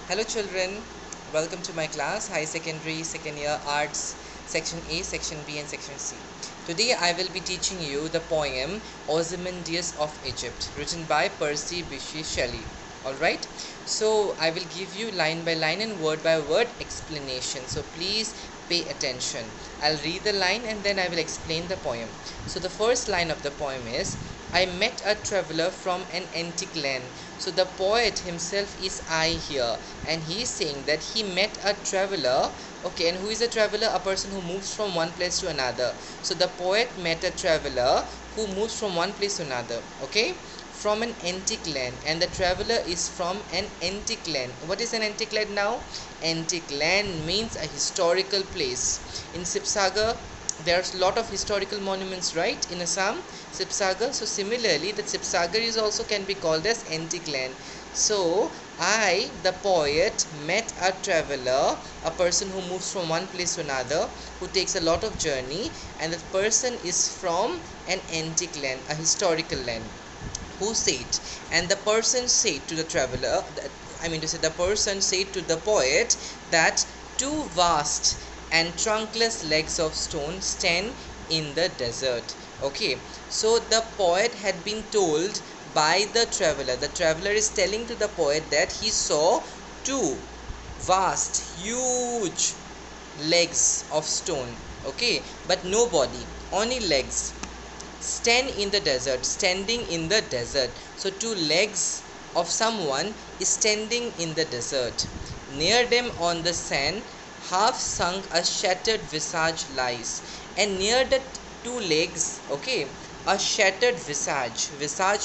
Hello children, welcome to my class, High Secondary, Second Year Arts, Section A, Section B and Section C. Today I will be teaching you the poem Ozymandias of Egypt, written by Percy Bysshe Shelley. Alright, so I will give you line by line and word by word explanation. So please pay attention. I'll read the line and then I will explain the poem. So the first line of the poem is, I met a traveler from an antique land. So the poet himself is I here, and he is saying that he met a traveler. Okay, and who is a traveler? A person who moves from one place to another. So the poet met a traveler who moves from one place to another. Okay, from an antique land, and the traveler is from an antique land. What is an antique land now? Antique land means a historical place. In Sibsagar, there's a lot of historical monuments, right, in Assam, Sibsagar. So similarly, the Sibsagar is also can be called as antique land. So I, the poet, met a traveler, a person who moves from one place to another, who takes a lot of journey, and the person is from an antique land, a historical land. Who said? And the person said to the traveler, the person said to the poet that two vast and trunkless legs of stone stand in the desert. Okay, so the poet had been told by the traveler is telling to the poet that he saw two vast, huge legs of stone. Okay, but no body, only legs, standing in the desert. So two legs of someone is standing in the desert. Near them on the sand, half sunk, a shattered visage lies. And near the two legs, okay, a shattered visage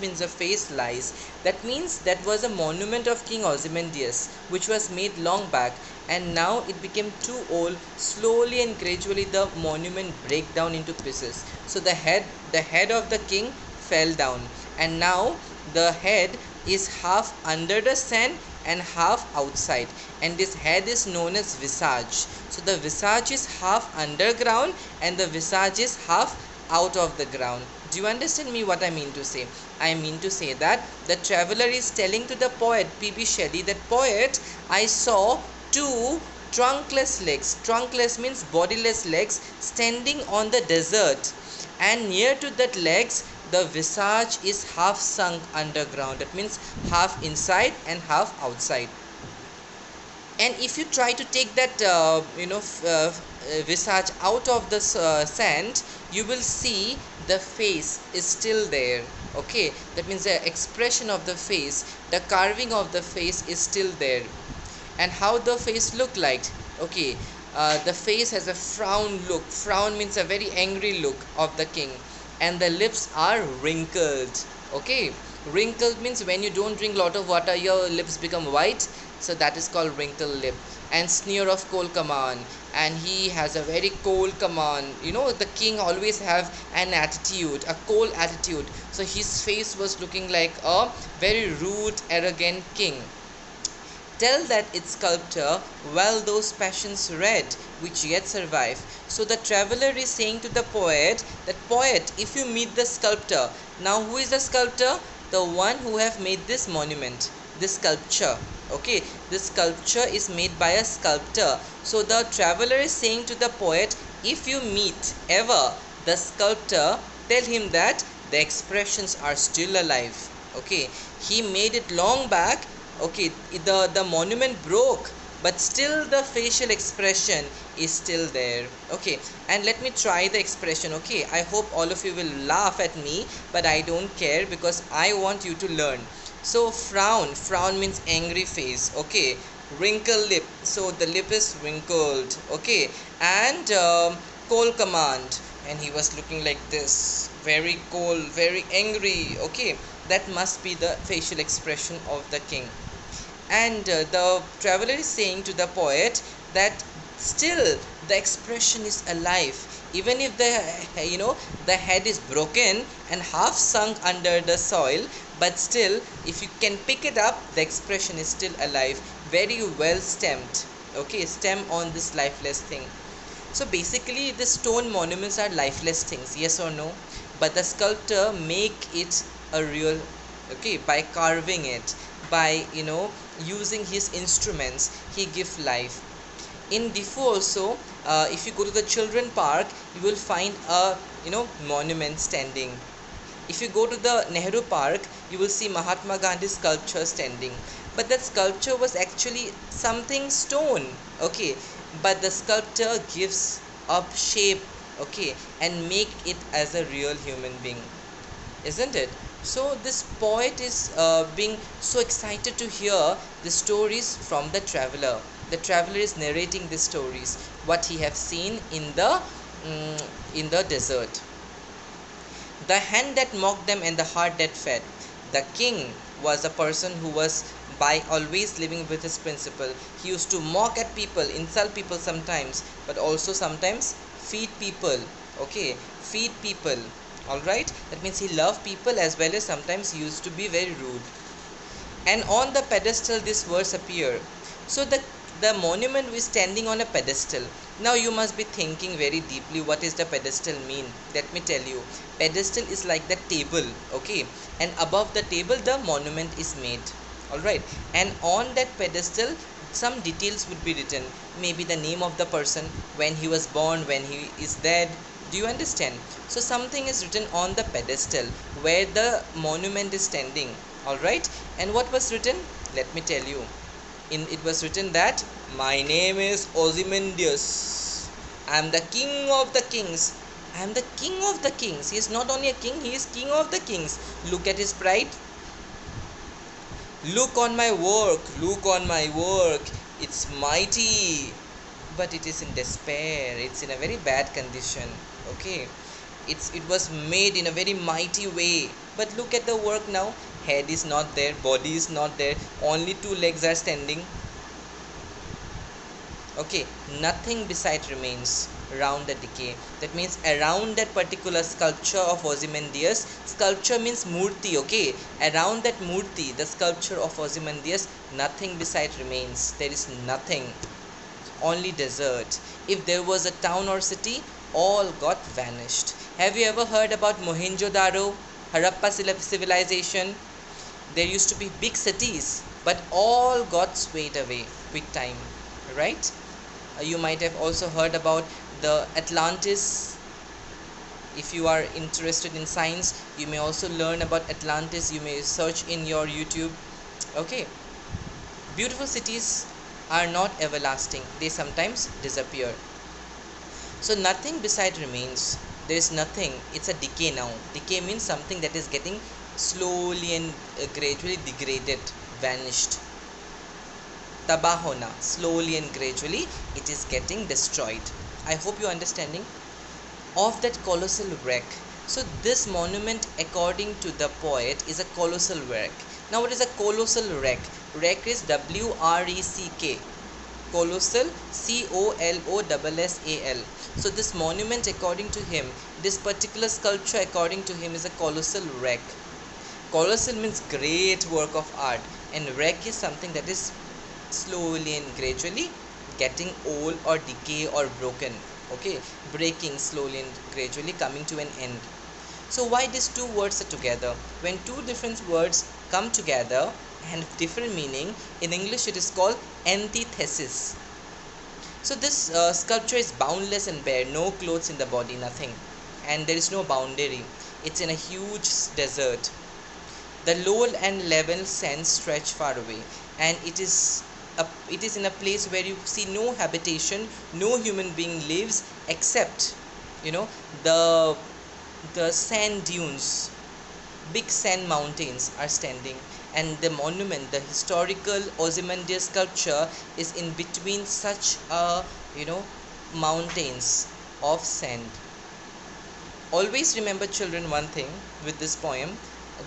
means a face, lies. That means that was a monument of King Ozymandias, which was made long back, and now it became too old. Slowly and gradually the monument break down into pieces. So the head of the king fell down, and now the head is half under the sand and half outside, and this head is known as visage. So the visage is half underground and the visage is half out of the ground. Do you understand me what I mean to say? I mean to say that the traveler is telling to the poet P.B. Shelley that, poet, I saw two trunkless legs. Trunkless means bodiless legs standing on the desert, and near to that legs the visage is half sunk underground. That means half inside and half outside. And if you try to take that visage out of the sand, you will see the face is still there. Okay, that means the expression of the face, the carving of the face is still there. And how the face look like? Okay, the face has a frown look. Frown means a very angry look of the king, and the lips are wrinkled. Okay, wrinkled means when you don't drink lot of water, your lips become white. So that is called wrinkled lip. And sneer of cold command, and he has a very cold command. You know, the king always have an attitude, a cold attitude. So his face was looking like a very rude, arrogant king. Tell that its sculptor well those passions red which yet survive. So the traveler is saying to the poet that, poet, if you meet the sculptor, now who is the sculptor? The one who have made this monument, this sculpture. Okay, this sculpture is made by a sculptor. So the traveler is saying to the poet, if you meet ever the sculptor, tell him that the expressions are still alive. Okay, he made it long back. Okay, the monument broke, but still the facial expression is still there. Okay, and let me try the expression. Okay, I hope all of you will laugh at me, but I don't care because I want you to learn. So frown means angry face. Okay, wrinkle lip, so the lip is wrinkled. Okay, and cold command, and he was looking like this, very cold, very angry. Okay, that must be the facial expression of the king. And the traveler is saying to the poet that still the expression is alive, even if the head is broken and half sunk under the soil, but still if you can pick it up, the expression is still alive, very well stemmed. Okay, stem on this lifeless thing. So basically the stone monuments are lifeless things, yes or no? But the sculptor make it a real, okay, by carving it. by using his instruments he give life. In Diffu also, if you go to the children park, you will find a monument standing. If you go to the Nehru Park, you will see Mahatma Gandhi's sculpture standing. But that sculpture was actually something stone, okay. But the sculptor gives up shape, okay, and make it as a real human being, isn't it? So this poet is being so excited to hear the stories from the traveler. The traveler is narrating the stories, what he have seen in the desert. The hand that mocked them and the heart that fed. The king was a person who was by always living with his principle. He used to mock at people, insult people sometimes, but also sometimes feed people. Okay, feed people. Alright, that means he loved people as well as sometimes he used to be very rude. And on the pedestal, these words appear. So the monument is standing on a pedestal. Now you must be thinking very deeply, what is the pedestal mean? Let me tell you. Pedestal is like the table, okay, and above the table the monument is made. Alright, and on that pedestal some details would be written, maybe the name of the person, when he was born, when he is dead. Do you understand? So something is written on the pedestal where the monument is standing. Alright, and what was written? Let me tell you. It was written that my name is Ozymandias. I am the king of the kings. I am the king of the kings. He is not only a king, he is king of the kings. Look at his pride. Look on my work. Look on my work. It's mighty. But it is in despair. It's in a very bad condition. Okay. It was made in a very mighty way. But look at the work now. Head is not there, body is not there, only two legs are standing. Okay, nothing beside remains round the decay. That means around that particular sculpture of Ozymandias, sculpture means murti, okay. Around that murti, the sculpture of Ozymandias, nothing beside remains. There is nothing, only desert. If there was a town or city, all got vanished. Have you ever heard about Mohenjo-daro, Harappa civilization? There used to be big cities, but all got swayed away with time, right? You might have also heard about the Atlantis. If you are interested in science, you may also learn about Atlantis. You may search in your YouTube. Okay, beautiful cities are not everlasting, they sometimes disappear. So nothing beside remains. There is nothing. It's a decay now. Decay means something that is getting slowly and gradually degraded, vanished. Tabah hona, slowly and gradually it is getting destroyed. I hope you are understanding of that colossal wreck. So this monument, according to the poet, is a colossal wreck. Now what is a colossal wreck? Wreck is W-R-E-C-K. Colossal, C-O-L-O-S-S-A-L. So this monument, according to him, this particular sculpture, according to him, is a colossal wreck. Colossal means great work of art, and wreck is something that is slowly and gradually getting old or decay or broken. Okay, breaking slowly and gradually, coming to an end. So why these two words are together? When two different words come together and different meaning, in English it is called antithesis. So this sculpture is boundless and bare, no clothes in the body, nothing, and there is no boundary. It's in a huge desert. The low and level sands stretch far away, and it is in a place where you see no habitation, no human being lives, except the sand dunes. Big sand mountains are standing, and the monument, the historical Ozymandias sculpture, is in between such mountains of sand. Always remember, children, one thing with this poem,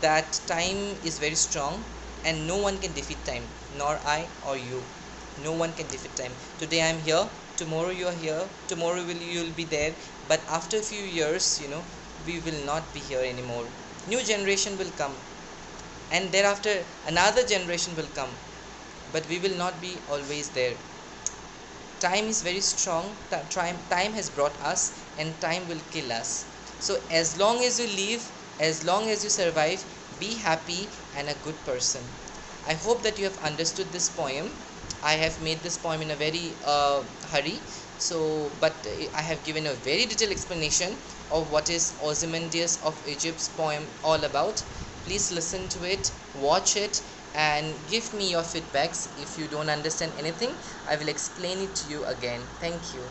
that time is very strong and no one can defeat time, nor I or you. No one can defeat time. Today I am here, tomorrow you are here, tomorrow you will be there, but after a few years, we will not be here anymore. New generation will come, and thereafter another generation will come, but we will not be always there. Time is very strong. Time has brought us, and time will kill us. So as long as you live, as long as you survive, be happy and a good person. I hope that you have understood this poem. I have made this poem in a very hurry, but I have given a very detailed explanation of what is Ozymandias of Egypt's poem all about. Please listen to it, watch it, and give me your feedbacks. If you don't understand anything, I will explain it to you again. Thank you.